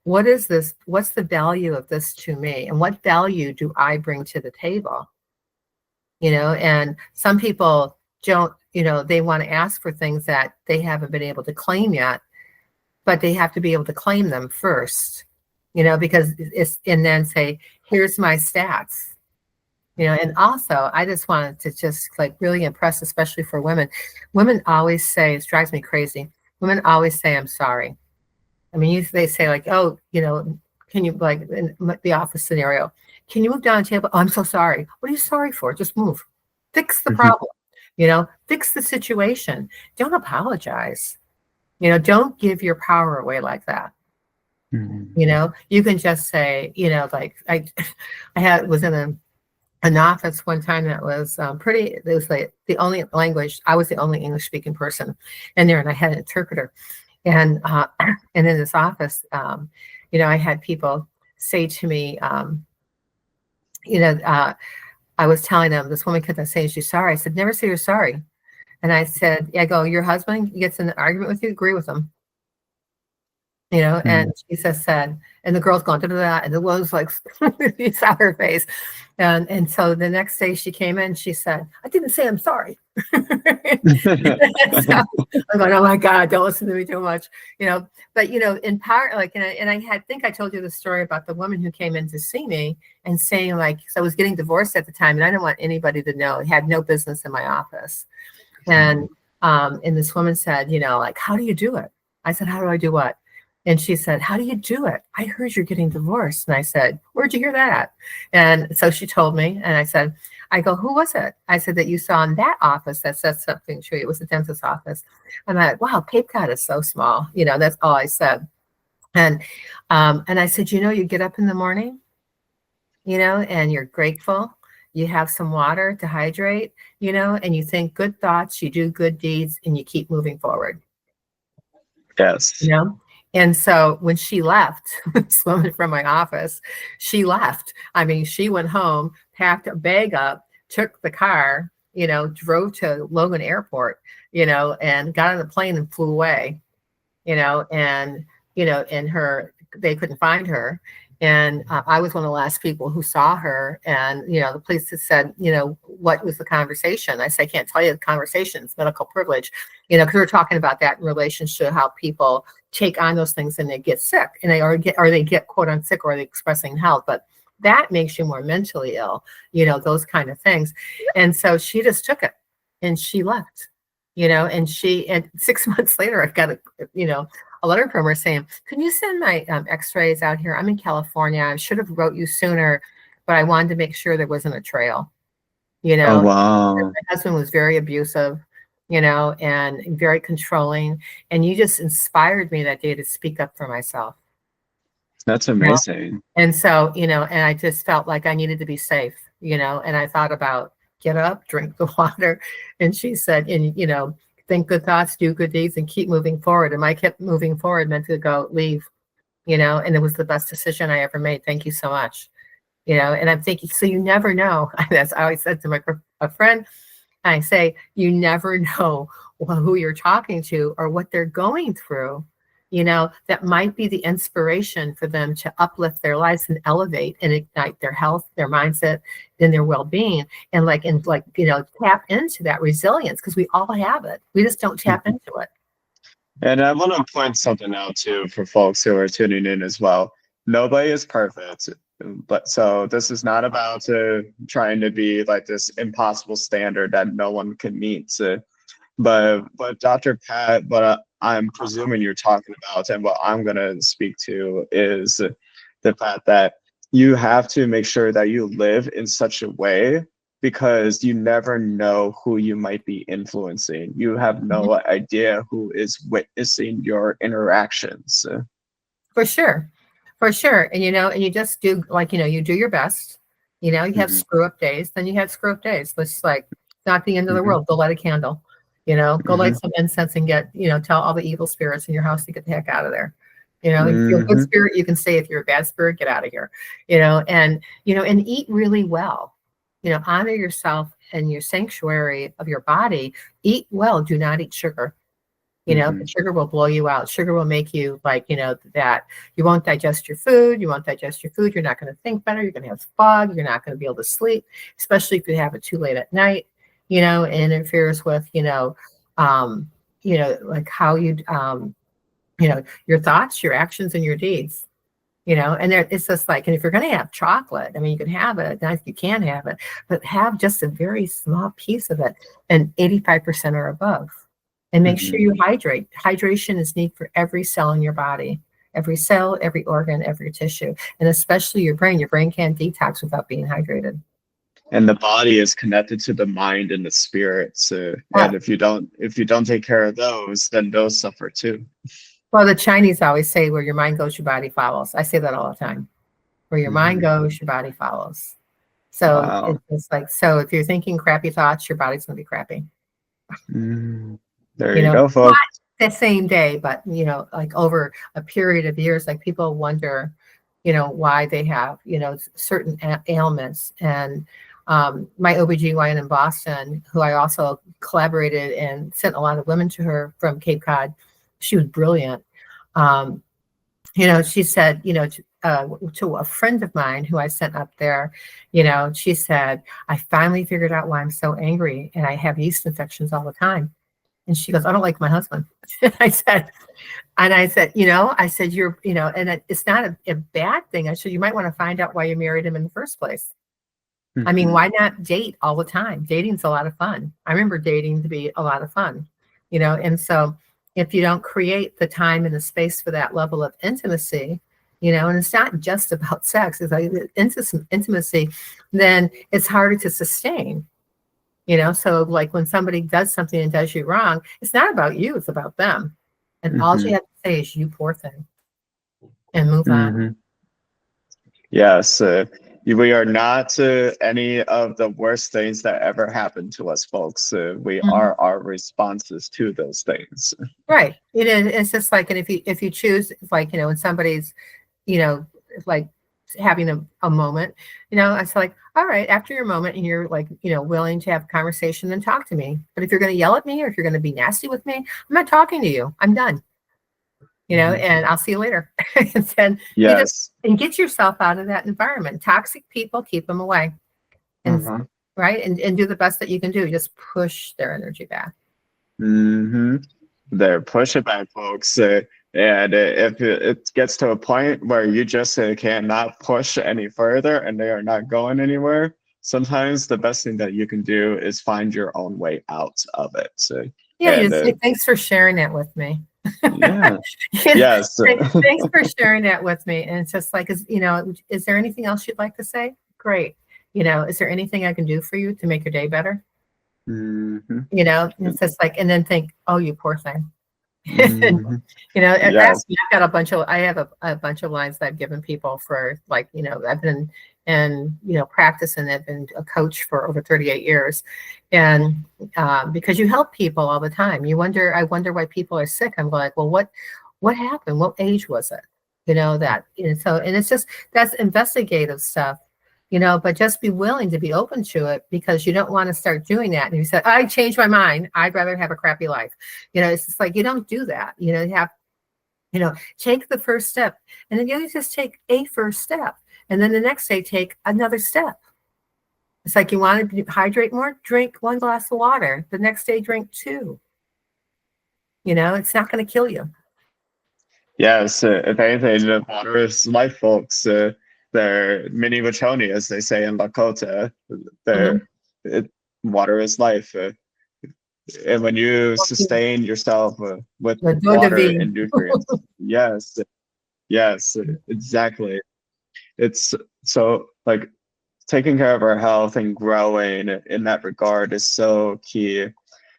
what is this? What's the value of this to me? And what value do I bring to the table? And some people don't, they want to ask for things that they haven't been able to claim yet, but they have to be able to claim them first, because and then say, here's my stats, and also I just wanted to just like really impress, especially for women. Women always say, it drives me crazy. Women always say, I'm sorry. I mean, they say like, oh, can you, like in the office scenario, can you move down the table? Oh, I'm so sorry. What are you sorry for? Just move. Fix the problem, fix the situation. Don't apologize. Don't give your power away like that. You can just say, like I was in an office one time that was it was like the only language, I was the only English speaking person in there, and I had an interpreter. And in this office, I had people say to me, I was telling them, this woman kept saying she's sorry. I said, never say you're sorry. And I said, I go, your husband gets in an argument with you, agree with him. And she said, and the girl's going to that, and the woman's like, you saw her face. And so the next day she came in, she said, I didn't say I'm sorry. So I'm going, oh my God, don't listen to me too much, but in part, like, and I think I told you the story about the woman who came in to see me and saying, like, so I was getting divorced at the time, and I didn't want anybody to know. I had no business in my office. And this woman said, like, how do you do it? I said, how do I do what? And she said, how do you do it? I heard you're getting divorced. And I said, where'd you hear that? And so she told me, and I go, who was it? I said, that you saw in that office that said something to you. It was the dentist's office. And I, wow, Cape Cod is so small. That's all I said. And I said, you get up in the morning, and you're grateful. You have some water to hydrate, and you think good thoughts, you do good deeds, and you keep moving forward. Yes. And so when she left, this woman from my office, she left. I mean, she went home, packed a bag up, took the car, drove to Logan Airport, and got on the plane and flew away, and, they couldn't find her. And I was one of the last people who saw her. And, the police had said, what was the conversation? I said, I can't tell you the conversation. It's medical privilege, because we're talking about that in relation to how people take on those things and they get sick, and they get quote unquote sick, or they're expressing health. But that makes you more mentally ill, those kind of things. And so she just took it and she left, and 6 months later, I've got a letter from her saying, can you send my x-rays out here? I'm in California. I should have wrote you sooner, but I wanted to make sure there wasn't a trail, Oh, wow. My husband was very abusive, and very controlling. And you just inspired me that day to speak up for myself. That's amazing. And so, and I just felt like I needed to be safe, and I thought about get up, drink the water. And she said, and, think good thoughts, do good deeds, and keep moving forward. And I kept moving forward, meant to go leave, and it was the best decision I ever made. Thank you so much. And I'm thinking, so you never know. That's I always said to a friend, I say, you never know who you're talking to or what they're going through, that might be the inspiration for them to uplift their lives and elevate and ignite their health, their mindset, and their well-being, and tap into that resilience, because we all have it. We just don't tap into it. And I want to point something out too for folks who are tuning in as well. Nobody is perfect, but so this is not about trying to be like this impossible standard that no one can meet. But Dr. Pat, what I'm presuming you're talking about, and what I'm going to speak to, is the fact that you have to make sure that you live in such a way, because you never know who you might be influencing. You have no idea who is witnessing your interactions. For sure. For sure. And, and you just do, like, you do your best. You have Mhm, screw up days, then you have screw up days. It's like not the end of the mhm, world. Go light a candle, go light mhm, some incense and get, tell all the evil spirits in your house to get the heck out of there. If you're a good mhm, spirit, you can stay. If you're a bad spirit, get out of here. And eat really well. Honor yourself and your sanctuary of your body. Eat well. Do not eat sugar. The mhm. sugar will blow you out. Sugar will make you like, that you won't digest your food. You won't digest your food. You're not going to think better. You're going to have fog. You're not going to be able to sleep, especially if you have it too late at night, it interferes with, um, like how your thoughts, your actions, and your deeds. And it's just like, and if you're going to have chocolate, I mean, you can have it, you can have it, but have just a very small piece of it, and 85% or above. And make sure Mhm. you hydrate. Hydration is needed for every cell in your body, every cell, every organ, every tissue, and especially your brain. Your brain can't detox without being hydrated. And the body is connected to the mind and the spirit. So, Yeah. and if you don't take care of those, then those suffer too. Well, the Chinese always say, where your mind goes, your body follows. I say that all the time. Where your mind Mhm. goes, your body follows. So Wow. it's like, so if you're thinking crappy thoughts, your body's going to be crappy. Mm. There you you know, go, not folks. the same day, but like over a period of years, like people wonder, why they have, certain ailments. And my OBGYN in Boston, who I also collaborated and sent a lot of women to her from Cape Cod, she was brilliant. Um, she said, to a friend of mine who I sent up there, she said, I finally figured out why I'm so angry and I have yeast infections all the time. And she goes, I don't like my husband. I said, I said, and it's not a bad thing. I said, you might want to find out why you married him in the first place. I mean, Mhm. why not date all the time? Dating's a lot of fun. I remember dating to be a lot of fun, and so if you don't create the time and the space for that level of intimacy, and it's not just about sex, it's like intimacy, then it's harder to sustain. So like when somebody does something and does you wrong, it's not about you, it's about them. And all you Mhm. have to say is, you poor thing, and move on. Mhm. Yes, we are not any of the worst things that ever happened to us, folks. We Mhm. are our responses to those things. Right. It's just like, and if you choose, like, when somebody's, you know, like having a moment, it's like, all right, after your moment and you're like, willing to have a conversation, then talk to me. But if you're going to yell at me or if you're going to be nasty with me, I'm not talking to you. I'm done. Mhm. And I'll see you later. And then Yes. and get yourself out of that environment. Toxic people, keep them away. And Mhm. right. And do the best that you can do. Just push their energy back. Hmm. They're push it back, folks. And if it gets to a point where you just cannot push any further and they are not going anywhere, sometimes the best thing that you can do is find your own way out of it. So, Yeah, you and just say, thanks for sharing that with me. yeah, You know, yes. Thanks for sharing that with me. And it's just like, is there anything else you'd like to say? Great. Is there anything I can do for you to make your day better? Hmm. And it's just like, and then think, oh, you poor thing. And, Hmm. ask Yes. me, I have a bunch of lines that I've given people for, like, I've been and practicing. I've been a coach for over 38 years. And because you help people all the time, I wonder why people are sick. I'm like, well, what happened? What age was it? So, and it's just, that's investigative stuff. But just be willing to be open to it, because you don't want to start doing that. And you said, I changed my mind. I'd rather have a crappy life. It's just like, you don't do that. You have, take the first step, and then you just take a first step. And then the next day, take another step. It's like, you want to hydrate more, drink 1 glass of water. The next day, drink 2. It's not going to kill you. Yes. If anything, the water is life, folks. They're mini Wachoni, as they say in Lakota. Mhm. They're, it, water is life. And when you sustain yourself with The eau de water vie. and nutrients, yes, yes, exactly. It's so like taking care of our health and growing in that regard is so key.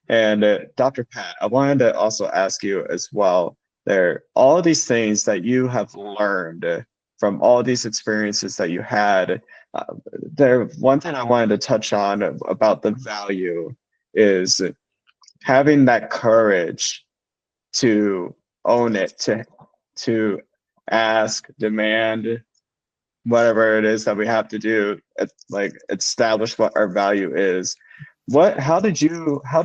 And Dr. Pat, I wanted to also ask you as well, there all of these things that you have learned from all these experiences that you had, uh, there one thing I wanted to touch on about the value is having that courage to own it, to ask, demand, whatever it is that we have to do, like establish what our value is. How do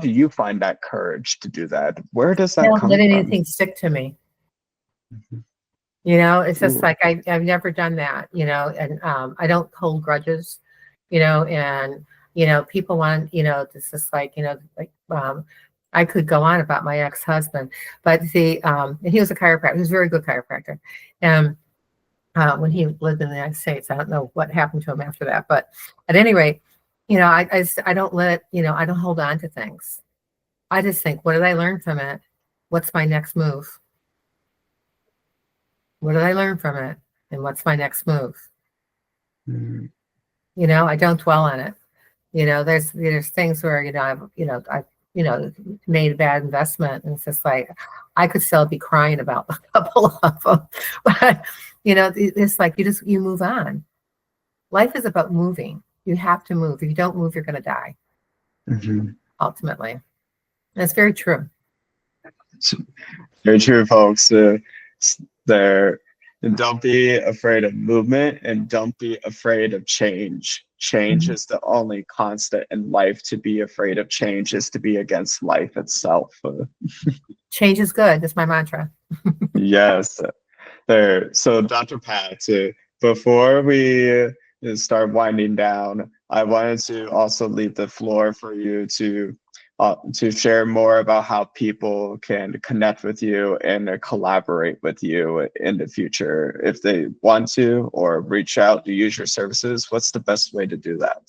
you find that courage to do that? Where does I that don't let come from? anything stick to me. You know, it's just Ooh. like I've never done that, you know, and I don't hold grudges, and people want, it's just like, I could go on about my ex-husband, but and he was a chiropractor, he was a very good chiropractor. And when he lived in the United States, I don't know what happened to him after that, but at any rate, I don't I don't hold on to things. I just think, what did I learn from it? What's my next move? What did I learn from it? And what's my next move? Mm. I don't dwell on it. There's things where, I've made a bad investment, and it's just like, I could still be crying about a couple of them. But, it's like, you move on. Life is about moving. You have to move. If you don't move, you're going to die, Mhm. ultimately. And it's very true. So, very true, folks. There, don't be afraid of movement and don't be afraid of change. Change Mhm. is the only constant in life. To be afraid of change is to be against life itself. Change is good. That's my mantra. Yes. There. So, Dr. Pat, before we start winding down, I wanted to also leave the floor for you to share more about how people can connect with you and collaborate with you in the future if they want to, or reach out to use your services. What's the best way to do that?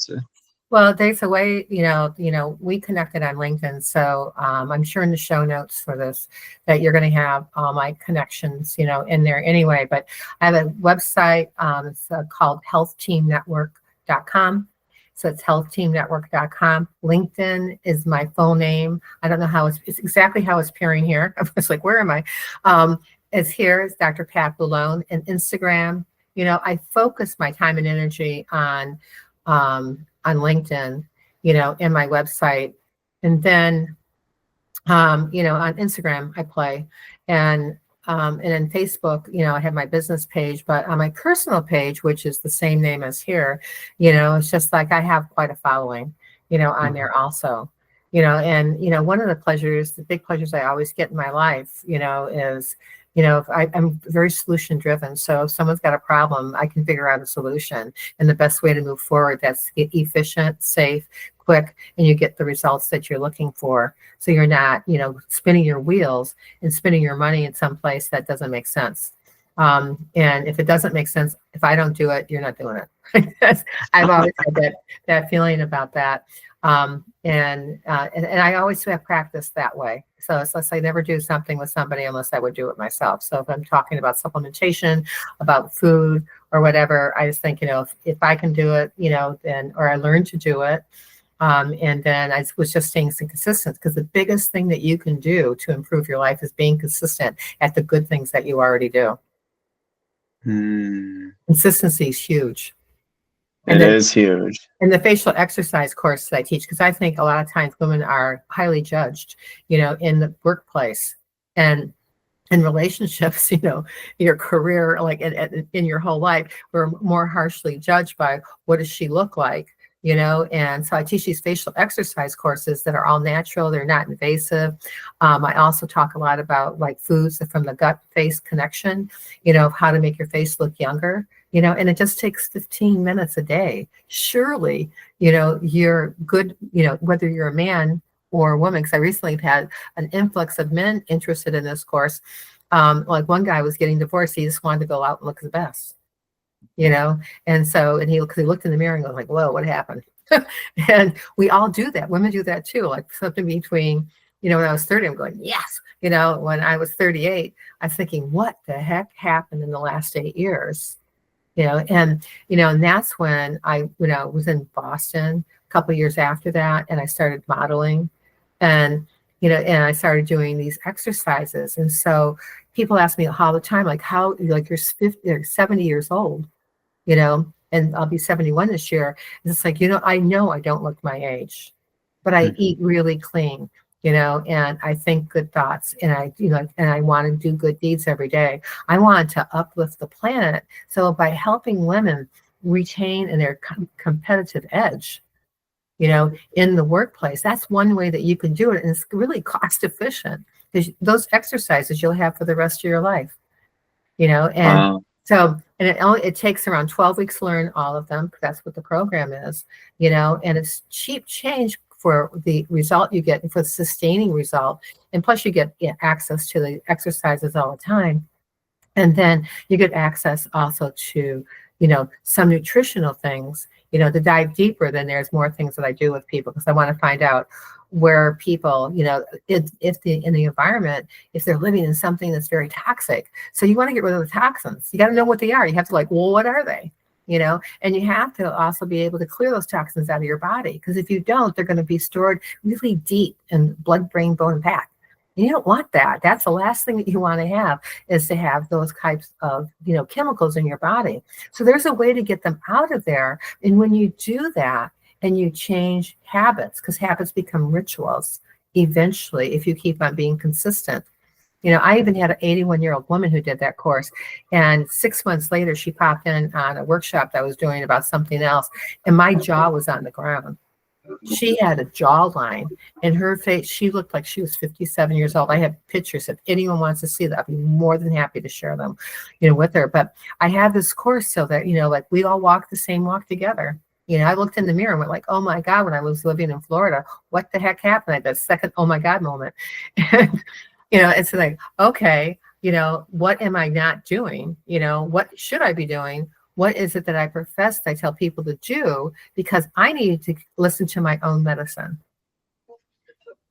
Well, there's a way, we connected on LinkedIn. So I'm sure in the show notes for this that you're going to have all my connections, in there anyway. But I have a website, it's called healthteamnetwork.com. So it's healthteamnetwork.com. LinkedIn is my full name. I don't know how it's exactly how it's appearing here. I was like, where am I? It's here. It's Dr. Pat Boulogne. And Instagram, I focus my time and energy on LinkedIn, in my website. And then, on Instagram, I play. And then Facebook, I have my business page, but on my personal page, which is the same name as here, it's just like I have quite a following, on there also. And one of the big pleasures I always get in my life, is I'm very solution driven. So if someone's got a problem, I can figure out a solution and the best way to move forward that's efficient, safe, quick, and you get the results that you're looking for. So you're not, spinning your wheels and spending your money in some place that doesn't make sense. And if it doesn't make sense, if I don't do it, you're not doing it. I've always had that feeling about that. And I always have practiced that way. So it's less, I never do something with somebody unless I would do it myself. So if I'm talking about supplementation, about food or whatever, I just think, if I can do it, then, or I learned to do it. And then I was just staying consistent, because the biggest thing that you can do to improve your life is being consistent at the good things that you already do. Consistency is huge. It is huge. And the facial exercise course that I teach, because I think a lot of times women are highly judged, in the workplace and in relationships, your career, like in your whole life, we're more harshly judged by what does she look like, and so I teach these facial exercise courses that are all natural. They're not invasive. I also talk a lot about like foods from the gut face connection, how to make your face look younger, and it just takes 15 minutes a day. Surely, you're good, whether you're a man or a woman, because I recently had an influx of men interested in this course. Like one guy was getting divorced. He just wanted to go out and look his best, and so, and he looked in the mirror and goes like, whoa, what happened? And we all do that. Women do that too. Like something between, when I was 30, I'm going, yes. When I was 38, I was thinking, what the heck happened in the last 8 years? And that's when I, was in Boston a couple of years after that, and I started modeling, and, and I started doing these exercises. And so people ask me all the time, like, how, like, you're 50 or 70 years old, and I'll be 71 this year. And it's like, I know I don't look my age, but I eat really clean, and I think good thoughts, and I want to do good deeds every day. I want to uplift the planet. So by helping women retain in their competitive edge, in the workplace, that's one way that you can do it. And it's really cost efficient, because those exercises you'll have for the rest of your life, and so, and it takes around 12 weeks to learn all of them. That's what the program is, and it's cheap change for the result you get, and for the sustaining result. And plus you get access to the exercises all the time. And then you get access also to, some nutritional things, to dive deeper. Then there's more things that I do with people, because I want to find out where people, if in the environment, if they're living in something that's very toxic. So you want to get rid of the toxins. You got to know what they are. You have to well, what are they? And you have to also be able to clear those toxins out of your body, because if you don't, they're going to be stored really deep in blood, brain, bone, and fat. And you don't want that. That's the last thing that you want to have, is to have those types of, chemicals in your body. So there's a way to get them out of there. And when you do that, and you change habits, because habits become rituals eventually if you keep on being consistent. I even had an 81-year-old woman who did that course, and 6 months later she popped in on a workshop that I was doing about something else, and my jaw was on the ground. She had a jawline, and her face, she looked like she was 57 years old. I have pictures. If anyone wants to see that, I'd be more than happy to share them, with her. But I had this course so that, like, we all walk the same walk together. I looked in the mirror and went like, oh my God, when I was living in Florida, what the heck happened? I had that second, oh my God moment. And, it's like, okay, what am I not doing? What should I be doing? What is it that I profess, I tell people to do? Because I need to listen to my own medicine.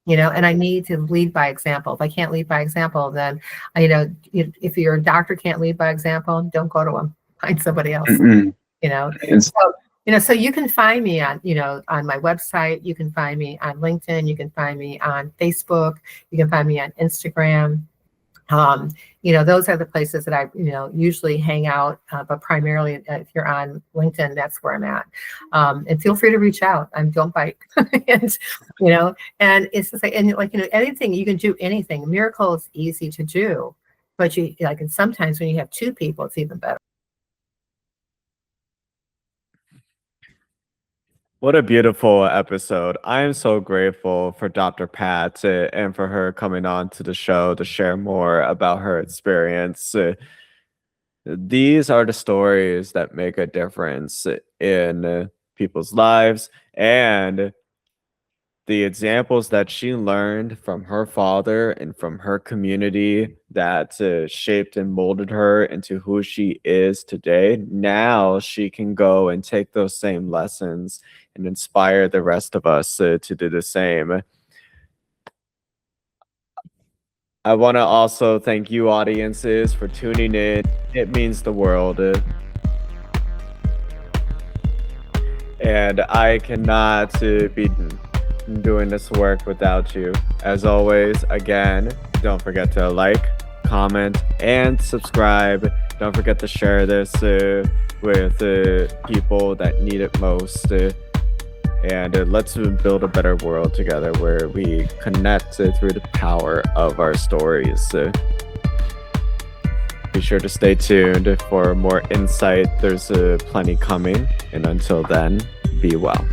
And I need to lead by example. If I can't lead by example, then, if your doctor can't lead by example, don't go to him. Find somebody else. So you can find me on, on my website. You can find me on LinkedIn. You can find me on Facebook. You can find me on Instagram. Those are the places that I, usually hang out. But primarily, if you're on LinkedIn, that's where I'm at. And feel free to reach out. Don't bite. And, and it's just like, and like, anything, you can do anything. A miracle is easy to do, but and sometimes when you have two people, it's even better. What a beautiful episode. I am so grateful for Dr. Pat and for her coming on to the show to share more about her experience. These are the stories that make a difference in people's lives, and the examples that she learned from her father and from her community that shaped and molded her into who she is today. Now she can go and take those same lessons and inspire the rest of us to do the same. I want to also thank you, audiences, for tuning in. It means the world. And I cannot be doing this work without you. As always, again, don't forget to like, comment, and subscribe. Don't forget to share this with people that need it most. And let's build a better world together where we connect through the power of our stories. Be sure to stay tuned for more insight. There's plenty coming. And until then, be well.